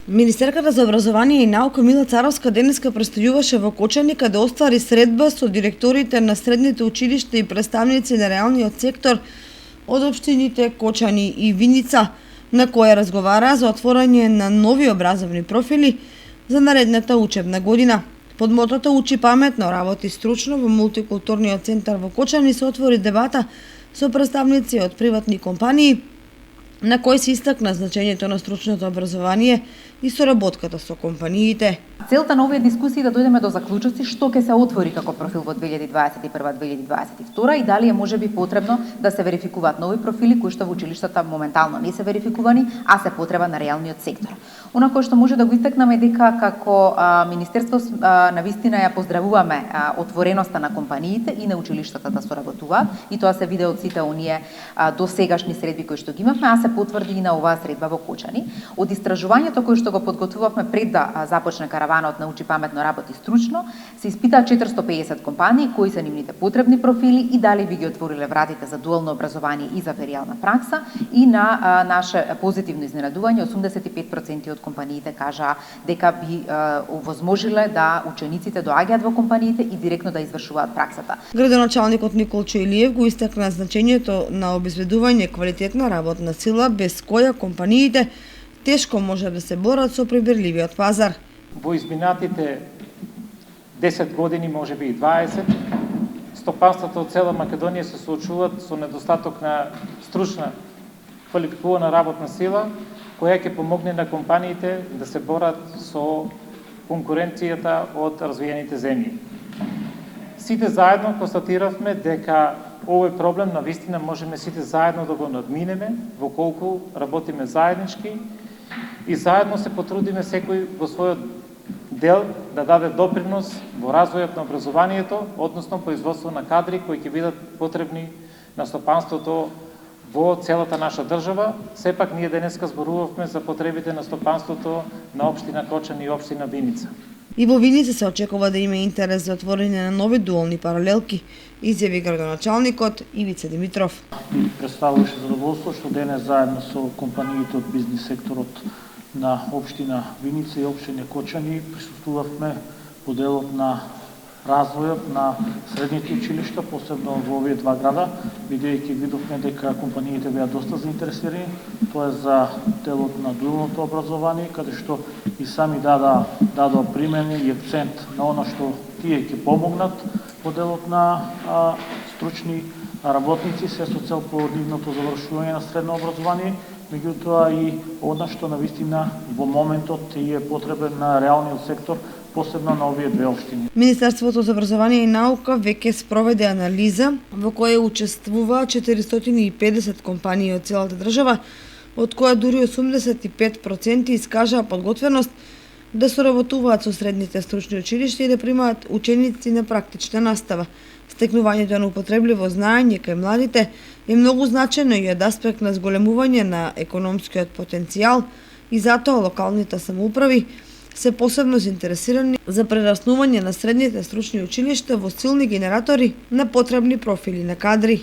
Министерката за образование и наука Мила Царовска денеска представуваше во Кочани каде оствари средба со директорите на средните училишта и представници на реалниот сектор од општините Кочани и Виница, на која разговараа за отворање на нови образовни профили за наредната учебна година. Под мотото "Учи паметно, работи стручно" во мултикултурниот центар во Кочани се отвори дебата со представници од приватни компании, на кој се истакна значењето на стручното образование и соработката со компаниите. Целта на овие дискусии да дојдеме до заклучоци што ќе се отвори како профил во 2021-2022 и дали е можеби потребно да се верификуваат нови профили кои што во училиштата моментално не се верификувани, а се потреба на реалниот сектор. Она кој што може да го истакнеме дека како Министерство навистина ја поздравуваме отвореноста на компаниите и на училиштата да соработуваат и тоа се виде од сите оние досегашни средби кои што ги имавме, а се потврди и на оваа средба во Кочани. Од истражувањето кој што го подготвувавме пред да започне караванот на Учи паметно, работи стручно, се испитаа 450 компании кои се нивните потребни профили и дали би ги отвориле вратите за дуално образование и за феријална пракса, и на наше позитивно изненадување 85% од компаниите кажаа дека би овозможиле да учениците доаѓаат во компаниите и директно да извршуваат праксата. Градоначалникот Николчо Илиев го истакна значењето на обезбедување квалитетна работна сила без која компаниите тешко може да се борат со прибирливиот пазар. Во изминатите 10 години, можеби и 20, стопанствата од цела Македонија се соочуваат со недостаток на стручна, квалификувана работна сила, која ќе помогне на компаниите да се борат со конкуренцијата од развиените земји. Сите заедно констатиравме дека овој проблем навистина можеме сите заедно да го надминеме, во колку работиме заеднички и заедно се потрудиме секој во својот дел да даде допринос во развојот на образованието, односно производство на кадри кои ќе бидат потребни на стопанството во целата наша држава. Сепак ние денеска зборувавме за потребите на стопанството на општина Кочани и општина Виница. И во Виница се очекува да има интерес за отворање на нови дуални паралелки, изјави градоначалникот Ивица Димитров. И представуваше задоволство што денес заедно со компаниите од бизнис секторот на општина Виница и општина Кочани присуствувавме по делот на развојот на средните училишта, посебно во овие два града, бидејќи видовме дека компаниите беа доста заинтересирани. Тоа е за делот на дуалното образование, каде што и сами дадоа примени и акцент на оно што тие ќе помогнат по делот на стручни работници, се со цел по нивното завршување на средно образование, меѓутоа и она што навистина во моментот е потребен на реалниот сектор, посебно на овие две општини. Министерството за образование и наука веќе спроведе анализа во која учествуваа 450 компании од целата држава, од која дури 85% искажаа подготвеност да соработуваат со средните стручни училишта и да примаат ученици на практична настава. Стекнувањето на употребливо знаење кај младите е многу значено и од аспект на зголемување на економскиот потенцијал и затоа локалните самоуправи се посебно заинтересирани за прераснување на средните стручни училишта во силни генератори на потребни профили на кадри.